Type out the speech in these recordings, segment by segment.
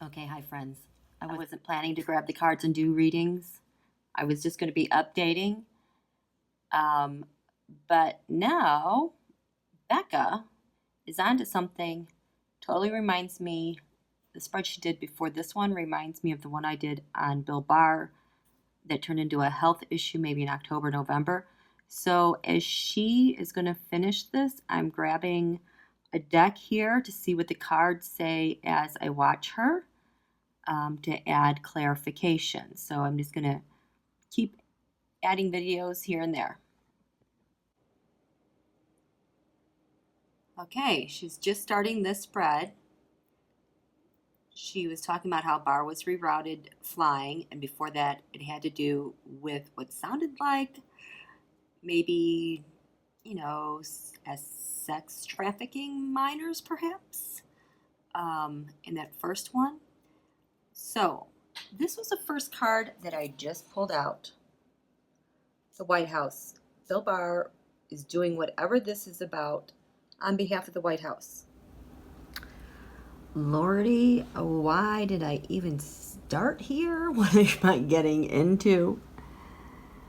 Okay, hi friends. I wasn't planning to grab the cards and do readings. I was just going to be updating. But now Becca is onto something. Totally reminds me, the spread she did before this one reminds me of the one I did on BARR that turned into a health issue maybe in October, November. So as she is going to finish this, I'm grabbing a deck here to see what the cards say as I watch her. To add clarification. So I'm just going to keep adding videos here and there. Okay, she's just starting this spread. She was talking about how BARR was rerouted flying, and before that it had to do with what sounded like maybe, as sex trafficking minors perhaps, in that first one. So this was the first card that I just pulled out. The White House. Bill Barr is doing whatever this is about on behalf of the White House. Lordy, why did I even start here? What am I getting into?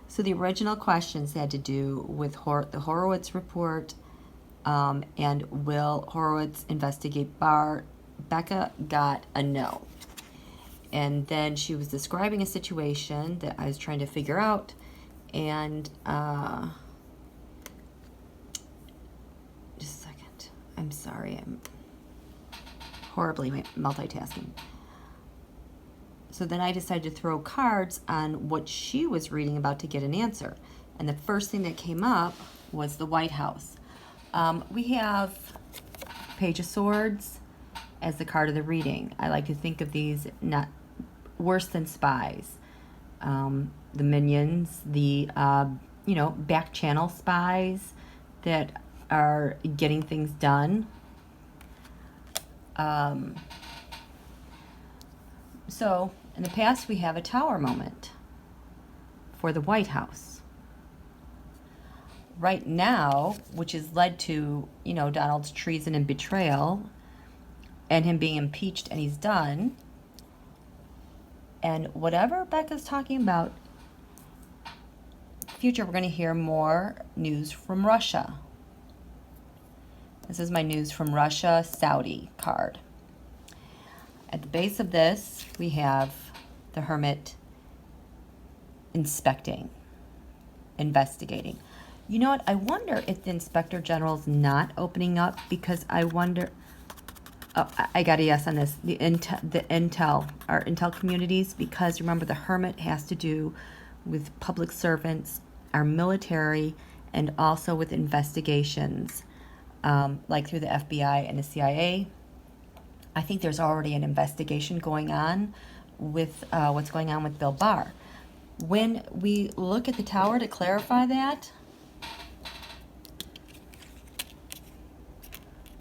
So the original questions had to do with the HOROWITZ report and will HOROWITZ investigate BARR? Becca got a no. And then she was describing a situation that I was trying to figure out, and just a second. I'm sorry, I'm horribly multitasking. So then I decided to throw cards on what she was reading about to get an answer. And the first thing that came up was the White House. We have Page of Swords as the card of the reading. I like to think of these not worse than spies. The minions, the, back channel spies that are getting things done. So in the past we have a Tower moment for the White House. Right now, which has led to, Donald's treason and betrayal and him being impeached, and he's done. And whatever Becca's talking about, future, we're going to hear more news from Russia. This is my news from Russia, Saudi card. At the base of this, we have the Hermit inspecting, investigating. You know what? I wonder if the Inspector General's not opening up, because I wonder... Oh, I got a yes on this. Our intel communities, because remember the Hermit has to do with public servants, our military, and also with investigations, like through the FBI and the CIA. I think there's already an investigation going on with what's going on with Bill Barr. When we look at the Tower to clarify that,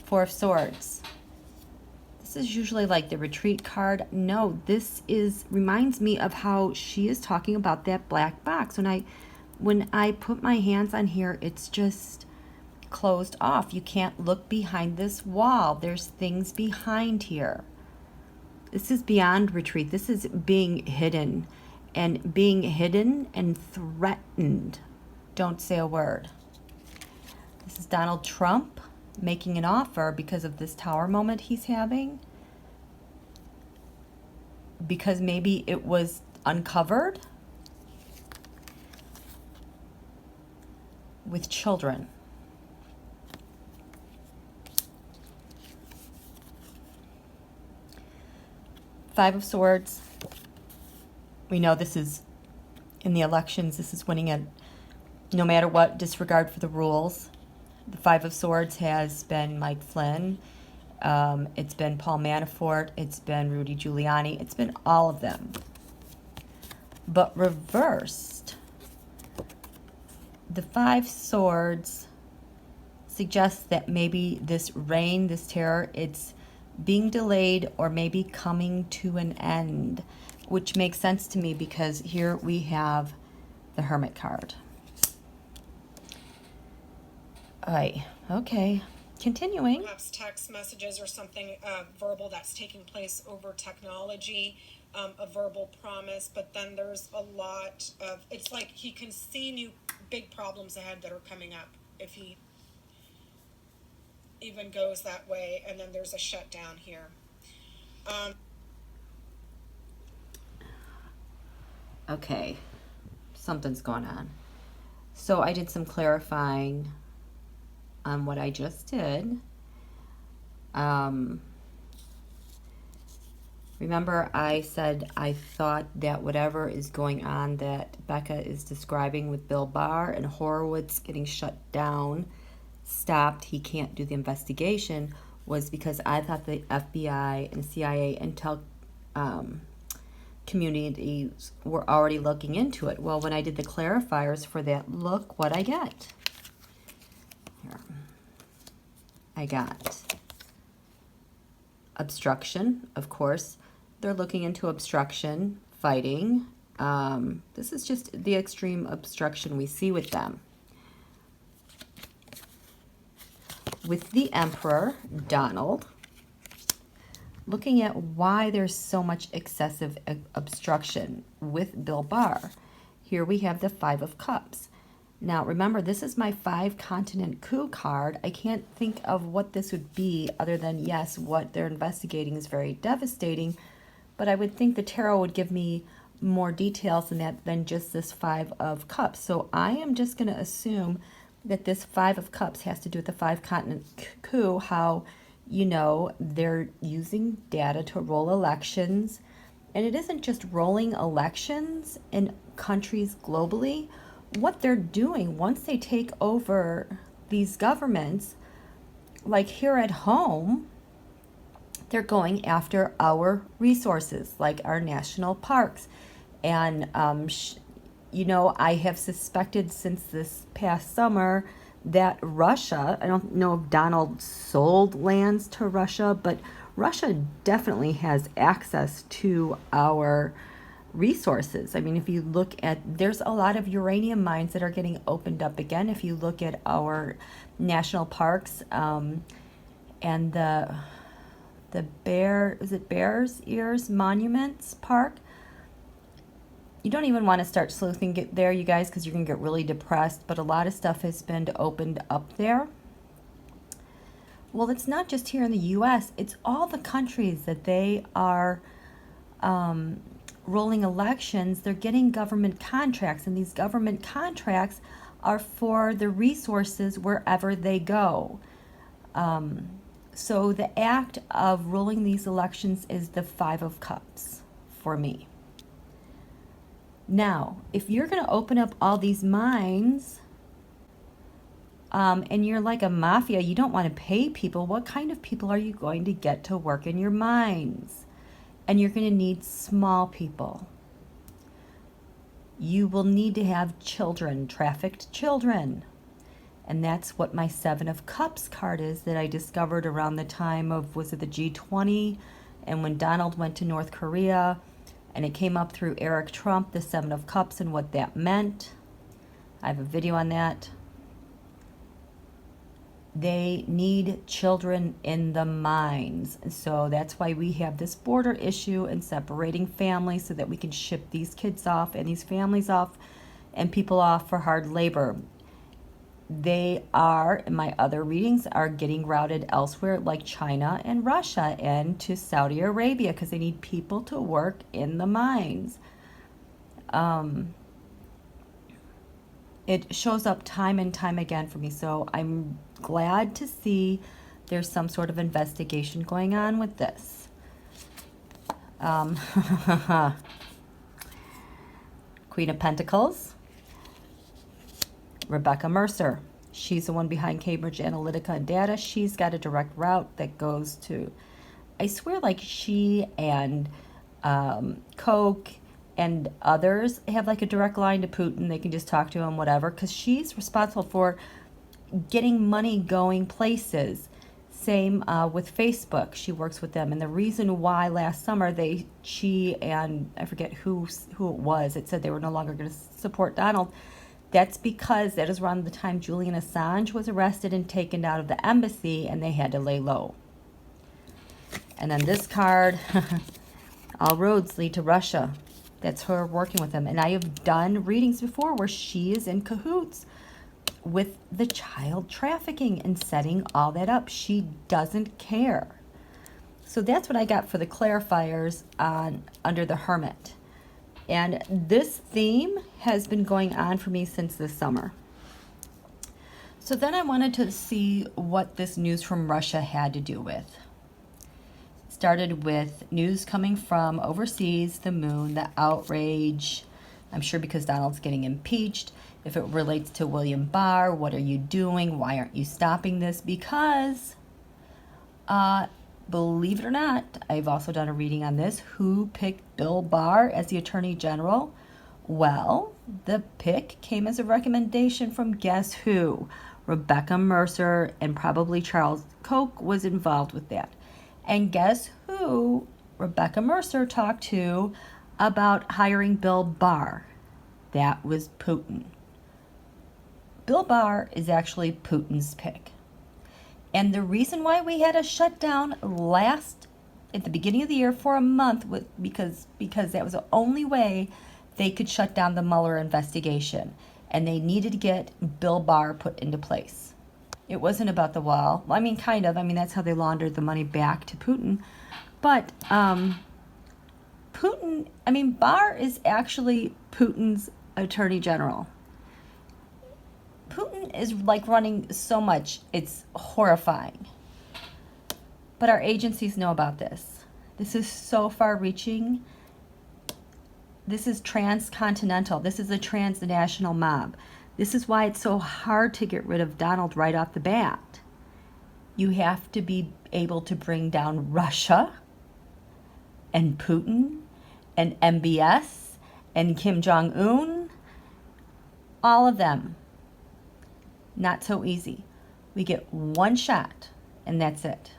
Four of Swords. This is usually like the retreat card. No, this reminds me of how she is talking about that black box. When I put my hands on here, it's just closed off. You can't look behind this wall. There's things behind here. This is beyond retreat. This is being hidden and threatened. Don't say a word. This is Donald Trump making an offer because of this Tower moment he's having, because maybe it was uncovered with children. Five of Swords. We know this is in the elections. This is winning it no matter what, disregard for the rules. The Five of Swords has been Mike Flynn. It's been Paul Manafort. It's been Rudy Giuliani. It's been all of them. But reversed, the Five Swords suggests that maybe this reign, this terror, it's being delayed or maybe coming to an end, which makes sense to me because here we have the Hermit card. Okay. Continuing. Perhaps text messages or something verbal that's taking place over technology, a verbal promise. But then there's a lot of, it's like he can see new big problems ahead that are coming up if he even goes that way. And then there's a shutdown here. Okay, something's going on. So I did some clarifying on what I just did. Remember I said I thought that whatever is going on that Becca is describing with Bill Barr and HOROWITZ getting shut down, stopped, he can't do the investigation, was because I thought the FBI and CIA intel communities were already looking into it. Well, when I did the clarifiers for that, look what I get. Here. I got obstruction, of course. They're looking into obstruction, fighting. This is just the extreme obstruction we see with them. With the Emperor, Donald, looking at why there's so much excessive obstruction with Bill Barr. Here we have the Five of Cups. Now, remember, this is my 5-continent coup card. I can't think of what this would be other than, yes, what they're investigating is very devastating, but I would think the tarot would give me more details than that than just this 5 of Cups. So I am just going to assume that this 5 of Cups has to do with the 5-continent coup, how, you know, they're using data to roll elections. And it isn't just rolling elections in countries globally. What they're doing once they take over these governments, like here at home, they're going after our resources, like our national parks. And, you know, I have suspected since this past summer that Russia, I don't know if Donald sold lands to Russia, but Russia definitely has access to our resources. I mean, if you look at, there's a lot of uranium mines that are getting opened up again. If you look at our national parks, and the Bears Ears Monuments Park, you don't even want to start sleuthing there, you guys, because you're going to get really depressed. But a lot of stuff has been opened up there. Well, it's not just here in the U.S. It's all the countries that they are rolling elections. They're getting government contracts, and these government contracts are for the resources wherever they go. So the act of rolling these elections is the 5 of Cups for me. Now, if you're going to open up all these mines, and you're like a mafia, you don't want to pay people, what kind of people are you going to get to work in your mines? And you're going to need small people. You will need to have children, trafficked children. And that's what my 7 of Cups card is that I discovered around the time of, was it the G20? And when Donald went to North Korea, and it came up through Eric Trump, the 7 of Cups, and what that meant. I have a video on that. They need children in the mines. So that's why we have this border issue and separating families so that we can ship these kids off and these families off and people off for hard labor. They are, in my other readings, are getting routed elsewhere like China and Russia and to Saudi Arabia because they need people to work in the mines. It shows up time and time again for me, so I'm glad to see there's some sort of investigation going on with this. Queen of Pentacles, Rebecca Mercer. She's the one behind Cambridge Analytica and Data. She's got a direct route that goes to, I swear, like she and Koch and others have like a direct line to Putin. They can just talk to him, whatever, because she's responsible for getting money going places. Same with Facebook. She works with them. And the reason why last summer she and I forget who it was, it said they were no longer going to support Donald That's because that is around the time Julian Assange was arrested and taken out of the embassy, and they had to lay low. And then this card, all roads lead to Russia. That's her working with him. And I have done readings before where she is in cahoots with the child trafficking and setting all that up. She doesn't care. So that's what I got for the clarifiers on under the Hermit. And this theme has been going on for me since this summer. So then I wanted to see what this news from Russia had to do with. Started with news coming from overseas, the moon, the outrage. I'm sure because Donald's getting impeached. If it relates to William Barr, what are you doing? Why aren't you stopping this? Because, believe it or not, I've also done a reading on this. Who picked Bill Barr as the Attorney General? Well, the pick came as a recommendation from guess who? Rebecca Mercer, and probably Charles Koch was involved with that. And guess who Rebecca Mercer talked to about hiring Bill Barr? That was Putin. Bill Barr is actually Putin's pick. And the reason why we had a shutdown at the beginning of the year for a month was because that was the only way they could shut down the Mueller investigation. And they needed to get Bill Barr put into place. It wasn't about the wall. I mean, kind of. I mean, that's how they laundered the money back to Putin. But Barr is actually Putin's Attorney General. Putin is like running so much, it's horrifying. But our agencies know about this. This is so far-reaching. This is transcontinental. This is a transnational mob. This is why it's so hard to get rid of Donald right off the bat. You have to be able to bring down Russia and Putin and MBS and Kim Jong-un. All of them. Not so easy. We get one shot and that's it.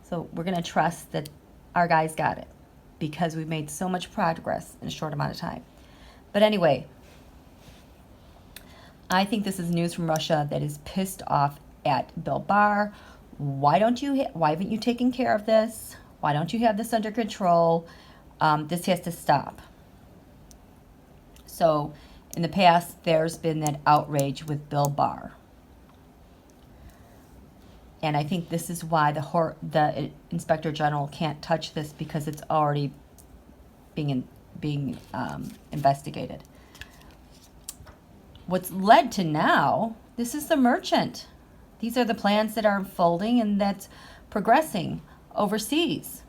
So we're going to trust that our guys got it because we've made so much progress in a short amount of time. But anyway, I think this is news from Russia that is pissed off at Bill Barr. Why haven't you taken care of this? Why don't you have this under control? This has to stop. So in the past, there's been that outrage with Bill Barr. And I think this is why the Inspector General can't touch this because it's already being investigated. What's led to now, this is the Merchant. These are the plans that are unfolding and that's progressing overseas.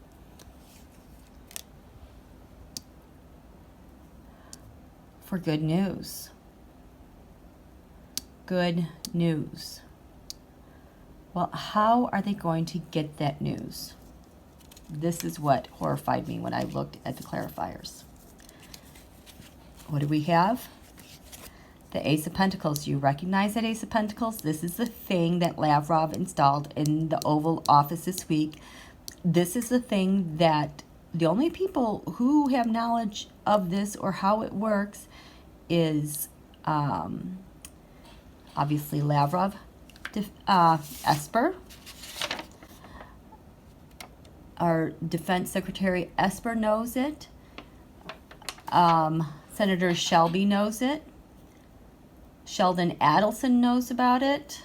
For good news. Good news. Well, how are they going to get that news? This is what horrified me when I looked at the clarifiers. What do we have? The Ace of Pentacles. Do you recognize that Ace of Pentacles? This is the thing that Lavrov installed in the Oval Office this week. This is the thing that the only people who have knowledge of this or how it works is obviously Lavrov, Esper, our Defense Secretary Esper knows it. Senator Shelby knows it. Sheldon Adelson knows about it.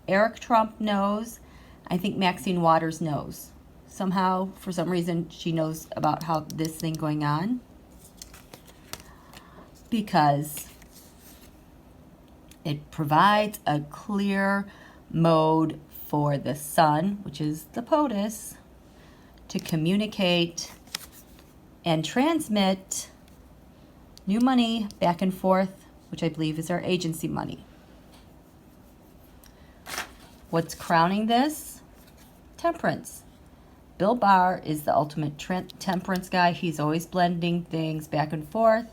Eric Trump knows. I think Maxine Waters knows. Somehow, for some reason, she knows about how this thing going on. Because it provides a clear mode for the sun, which is the POTUS, to communicate and transmit new money back and forth, which I believe is our agency money. What's crowning this? Temperance. Bill Barr is the ultimate temperance guy. He's always blending things back and forth.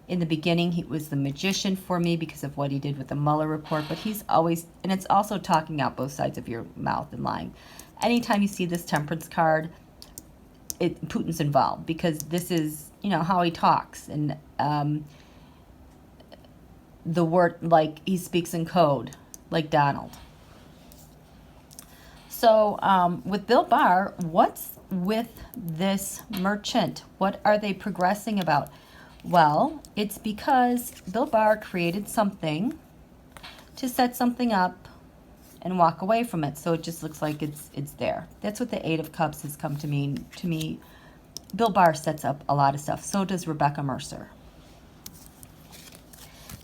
In the beginning, he was the magician for me because of what he did with the Mueller report, but he's always, and it's also talking out both sides of your mouth and lying. Anytime you see this temperance card, Putin's involved because this is, how he talks. And the word, like he speaks in code, like Donald. So with Bill Barr, what's with this merchant? What are they progressing about? Well, it's because Bill Barr created something to set something up and walk away from it. So it just looks like it's there. That's what the Eight of Cups has come to mean to me. Bill Barr sets up a lot of stuff. So does Rebecca Mercer.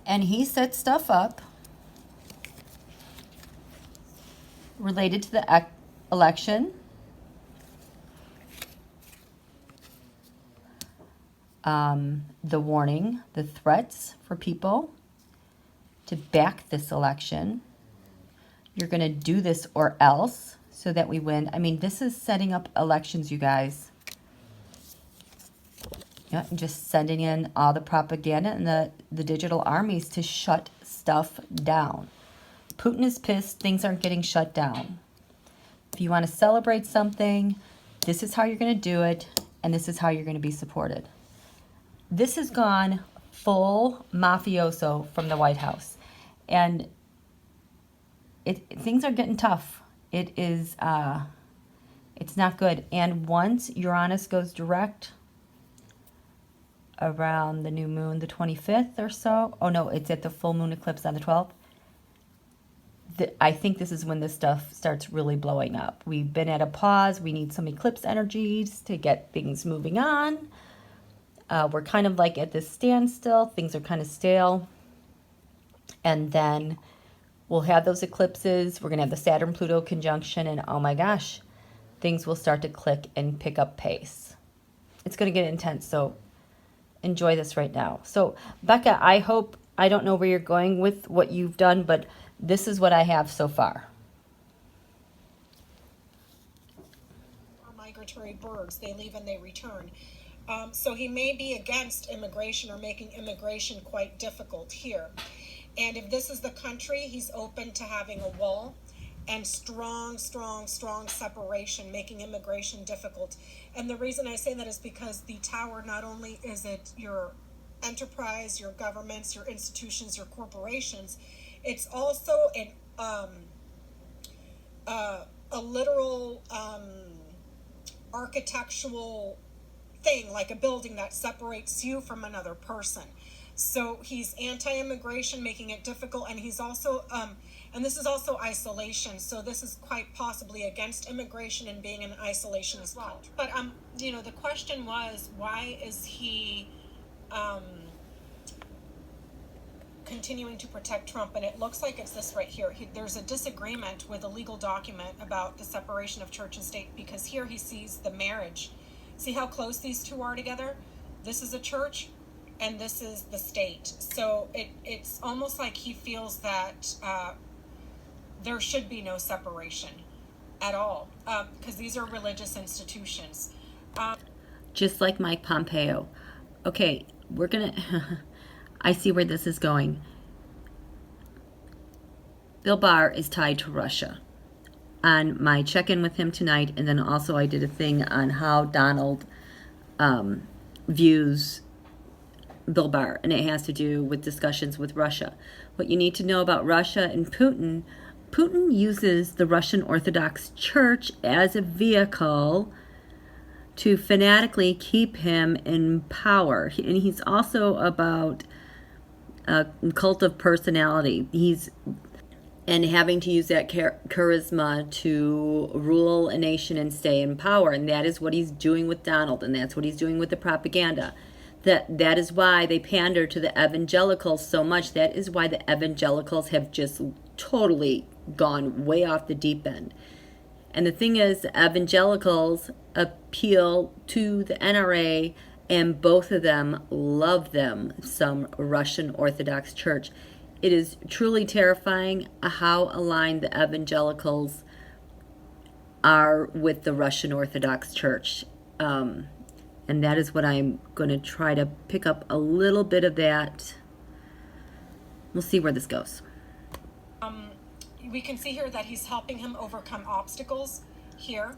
And he sets stuff up related to the election. The warning, the threats for people to back this election. You're going to do this or else so that we win. I mean, this is setting up elections, you guys. Yeah, and just sending in all the propaganda and the digital armies to shut stuff down. Putin is pissed. Things aren't getting shut down. If you want to celebrate something, this is how you're going to do it, and this is how you're going to be supported. This has gone full mafioso from the White House, and things are getting tough. It is, it's not good. And once Uranus goes direct around the new moon, the 25th or so. Oh no, it's at the full moon eclipse on the 12th. I think this is when this stuff starts really blowing up. We've been at a pause. We need some eclipse energies to get things moving on. We're kind of like at this standstill. Things are kind of stale. And then we'll have those eclipses. We're going to have the Saturn-Pluto conjunction. And oh my gosh, things will start to click and pick up pace. It's going to get intense. So enjoy this right now. So Becca, I don't know where you're going with what you've done, but this is what I have so far. Migratory birds, they leave and they return. So he may be against immigration or making immigration quite difficult here. And if this is the country, he's open to having a wall and strong separation, making immigration difficult. And the reason I say that is because the tower, not only is it your enterprise, your governments, your institutions, your corporations, it's also a literal architectural thing, like a building that separates you from another person. So he's anti-immigration, making it difficult, and he's also, and this is also isolation. So this is quite possibly against immigration and being an isolationist country. But you know, the question was, why is he continuing to protect Trump? And it looks like it's this right here. There's a disagreement with a legal document about the separation of church and state, because here he sees the marriage. See how close these two are together? This is a church and this is the state. So it's almost like he feels that there should be no separation at all, because these are religious institutions. Just like Mike Pompeo. Okay, we're going to... I see where this is going. Bill Barr is tied to Russia. On my check-in with him tonight, and then also I did a thing on how Donald views Bill Barr, and it has to do with discussions with Russia. What you need to know about Russia and Putin, Putin uses the Russian Orthodox Church as a vehicle to fanatically keep him in power. And he's also about a cult of personality. And having to use that charisma to rule a nation and stay in power. And that is what he's doing with Donald, and that's what he's doing with the propaganda. That is why they pander to the evangelicals so much. That is why the evangelicals have just totally gone way off the deep end. And the thing is, the evangelicals appeal to the NRA, and both of them love them some Russian Orthodox Church. It is truly terrifying how aligned the evangelicals are with the Russian Orthodox Church. And that is what I'm going to try to pick up a little bit of that. We'll see where this goes. We can see here that he's helping him overcome obstacles here.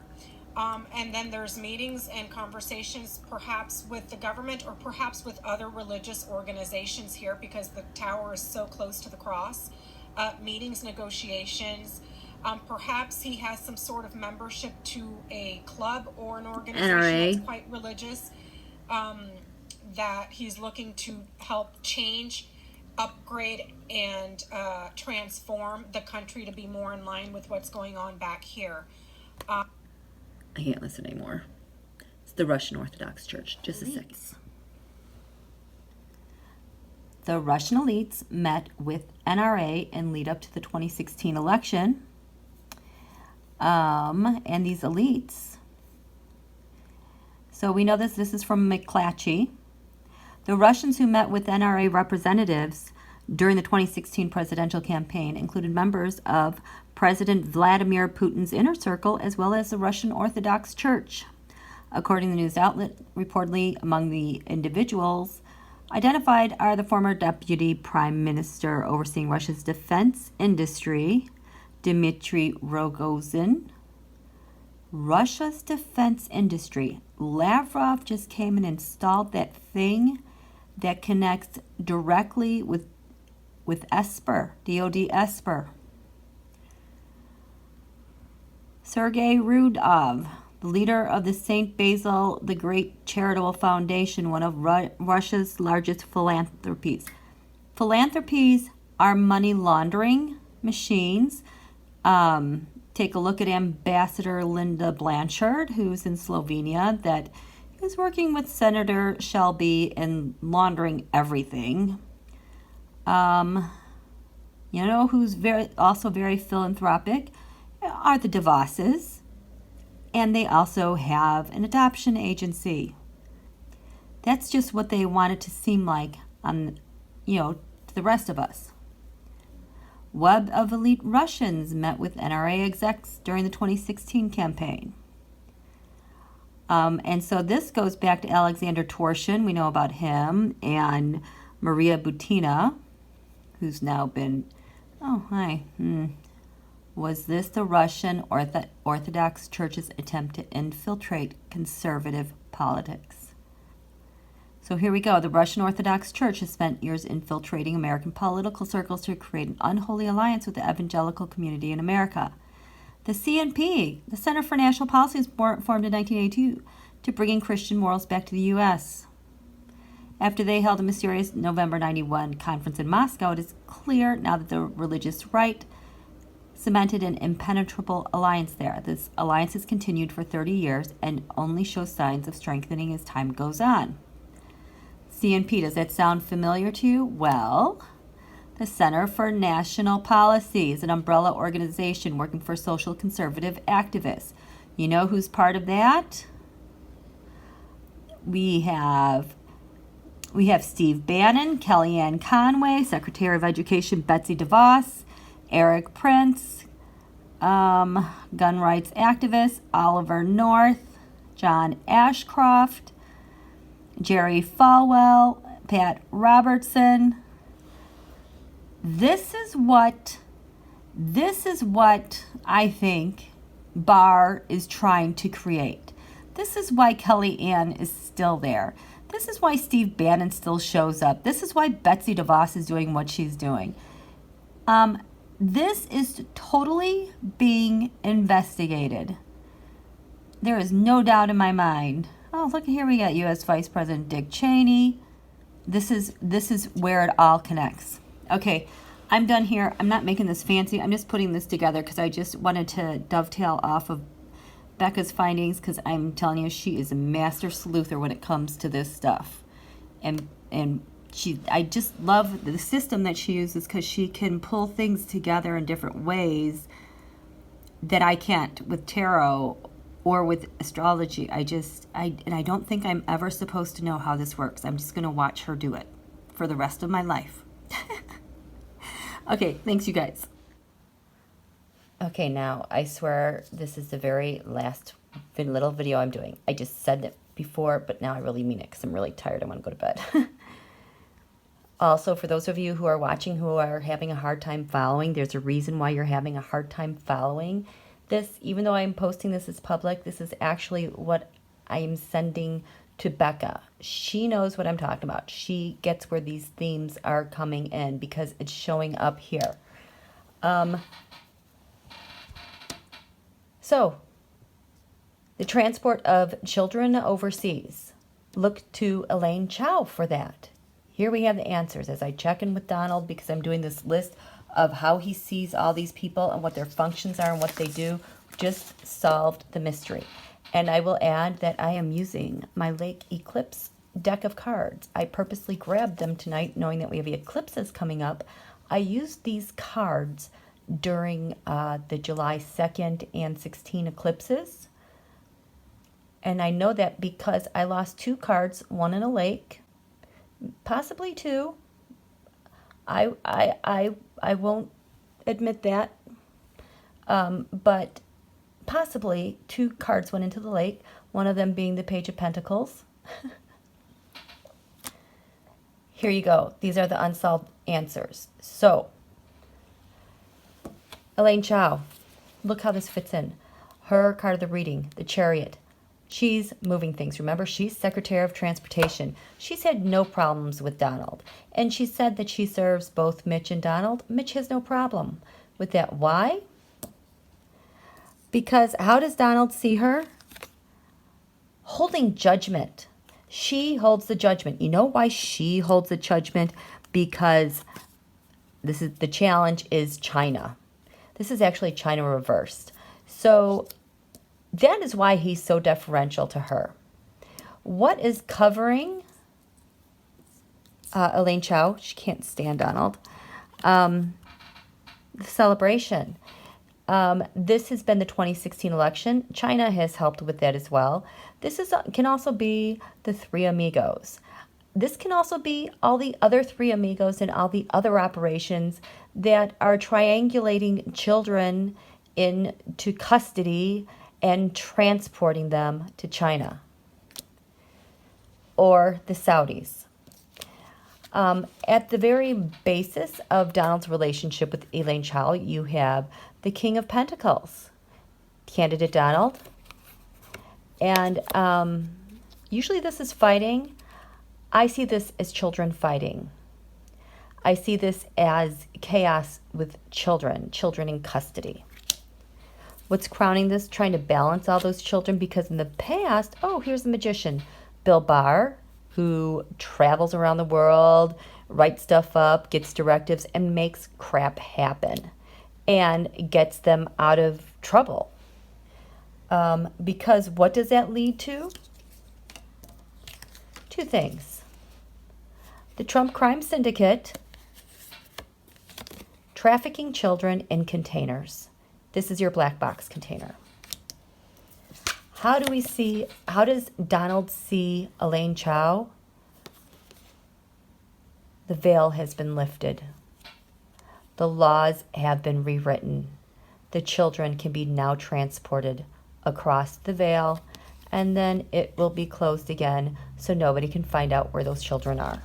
And then there's meetings and conversations perhaps with the government or perhaps with other religious organizations here because the tower is so close to the cross. Meetings, negotiations. Perhaps he has some sort of membership to a club or an organization NRA. that's quite religious, that he's looking to help change, upgrade, and transform the country to be more in line with what's going on back here. I can't listen anymore. It's the Russian Orthodox Church. Just a second. The Russian elites met with NRA in lead up to the 2016 election. And these elites. So we know this is from McClatchy. The Russians who met with NRA representatives during the 2016 presidential campaign included members of President Vladimir Putin's inner circle, as well as the Russian Orthodox Church. According to the news outlet, reportedly among the individuals identified are the former deputy prime minister overseeing Russia's defense industry, Dmitry Rogozin. Russia's defense industry. Lavrov just came and installed that thing that connects directly with Esper, DOD Esper. Sergei Rudov, the leader of the St. Basil the Great Charitable Foundation, one of Russia's largest philanthropies. Philanthropies are money laundering machines. Take a look at Ambassador Linda Blanchard, who's in Slovenia, that is working with Senator Shelby in laundering everything. You know who's also very philanthropic are the DeVosses, and they also have an adoption agency. That's just what they want it to seem like to the rest of us. Web of elite Russians met with NRA execs during the 2016 campaign. And so this goes back to Alexander Torshin. We know about him, and Maria Butina, who's now been, Was this the Russian Orthodox Church's attempt to infiltrate conservative politics? So here we go. The Russian Orthodox Church has spent years infiltrating American political circles to create an unholy alliance with the evangelical community in America. The CNP, the Center for National Policy, was formed in 1982 to bring in Christian morals back to the U.S. After they held a mysterious November 91 conference in Moscow, it is clear now that the religious right cemented an impenetrable alliance there. This alliance has continued for 30 years and only shows signs of strengthening as time goes on. CNP, does that sound familiar to you? Well, the Center for National Policy is an umbrella organization working for social conservative activists. You know who's part of that? We have Steve Bannon, Kellyanne Conway, Secretary of Education Betsy DeVos, Eric Prince, gun rights activist Oliver North, John Ashcroft, Jerry Falwell, Pat Robertson. This is what I think BARR is trying to create. This is why Kellyanne is still there. This is why Steve Bannon still shows up. This is why Betsy DeVos is doing what she's doing. This is totally being investigated. There is no doubt in my mind. Oh, look, here we got U.S. Vice President Dick Cheney. This is where it all connects. Okay, I'm done here. I'm not making this fancy. I'm just putting this together because I just wanted to dovetail off of Becca's findings, because I'm telling you, she is a master sleuther when it comes to this stuff. And I just love the system that she uses, because she can pull things together in different ways that I can't with tarot or with astrology. I don't think I'm ever supposed to know how this works. I'm just going to watch her do it for the rest of my life. Okay, thanks, you guys. Okay, now, I swear this is the very last little video I'm doing. I just said it before, but now I really mean it because I'm really tired. I want to go to bed. Also, for those of you who are watching who are having a hard time following, there's a reason why you're having a hard time following. This, even though I'm posting this as public, this is actually what I am sending to Becca. She knows what I'm talking about. She gets where these themes are coming in because it's showing up here. So, the transport of children overseas. Look to Elaine Chow for that. Here we have the answers as I check in with Donald because I'm doing this list of how he sees all these people and what their functions are and what they do. Just solved the mystery. And I will add that I am using my late eclipse deck of cards. I purposely grabbed them tonight knowing that we have eclipses coming up. I used these cards during the July 2nd and 16 eclipses. And I know that because I lost 2 cards, one in a lake, possibly 2. I won't admit that, but possibly 2 cards went into the lake, one of them being the Page of Pentacles. Here you go. These are the unsolved answers. So, Elaine Chow, look how this fits in. Her card of the reading, the Chariot. She's moving things. Remember, she's Secretary of Transportation. She's had no problems with Donald. And she said that she serves both Mitch and Donald. Mitch has no problem with that. Why? Because how does Donald see her? Holding judgment. She holds the judgment. You know why she holds the judgment? Because this is the challenge is China. This is actually China reversed. So that is why he's so deferential to her. What is covering Elaine Chow? She can't stand Donald. The celebration. This has been the 2016 election. China has helped with that as well. This can also be the Three Amigos. This can also be all the other Three Amigos and all the other operations that are triangulating children into custody and transporting them to China or the Saudis. At the very basis of Donald's relationship with Elaine Chow, you have the King of Pentacles, candidate Donald. And usually this is fighting. I see this as children fighting. I see this as chaos with children in custody. What's crowning this? Trying to balance all those children because in the past, oh, here's the magician, BARR, who travels around the world, writes stuff up, gets directives, and makes crap happen and gets them out of trouble. Because what does that lead to? 2 things. The Trump crime syndicate trafficking children in containers. This is your black box container. How does Donald see Elaine Chow? The veil has been lifted. The laws have been rewritten. The children can be now transported across the veil, and then it will be closed again so nobody can find out where those children are.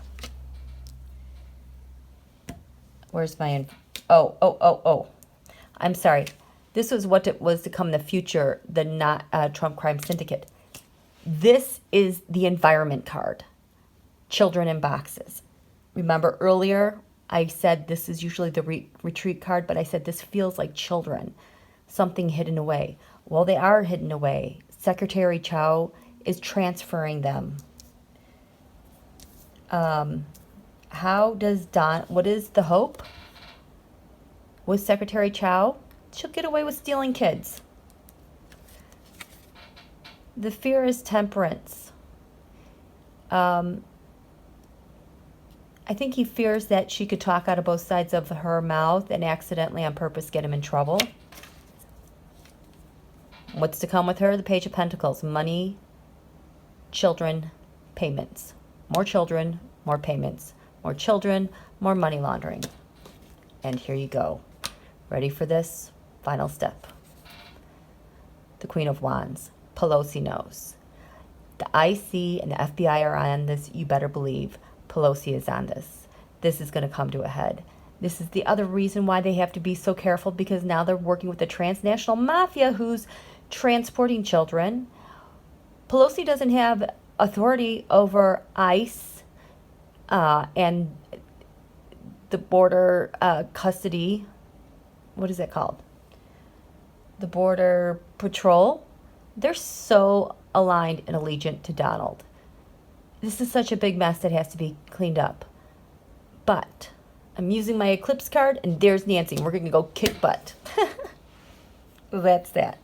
Where's my... Oh. I'm sorry. This was what it was to come in the future, the Trump crime syndicate. This is the environment card. Children in boxes. Remember earlier, I said this is usually the retreat card, but I said this feels like children. Something hidden away. Well, they are hidden away. Secretary Chow is transferring them. What is the hope with Secretary Chow? She'll get away with stealing kids. The fear is temperance. I think he fears that she could talk out of both sides of her mouth and accidentally on purpose get him in trouble. What's to come with her? The Page of Pentacles. Money, children, payments. More children, more payments. More children, more money laundering. And here you go. Ready for this? Final step. The Queen of Wands. Pelosi knows. The IC and the FBI are on this. You better believe Pelosi is on this. This is going to come to a head. This is the other reason why they have to be so careful, because now they're working with the transnational mafia who's transporting children. Pelosi doesn't have authority over ICE and the border custody. What is it called? The Border Patrol. They're so aligned and allegiant to Donald. This is such a big mess that has to be cleaned up. But I'm using my eclipse card, and there's Nancy. We're going to go kick butt. That's that.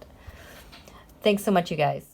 Thanks so much, you guys.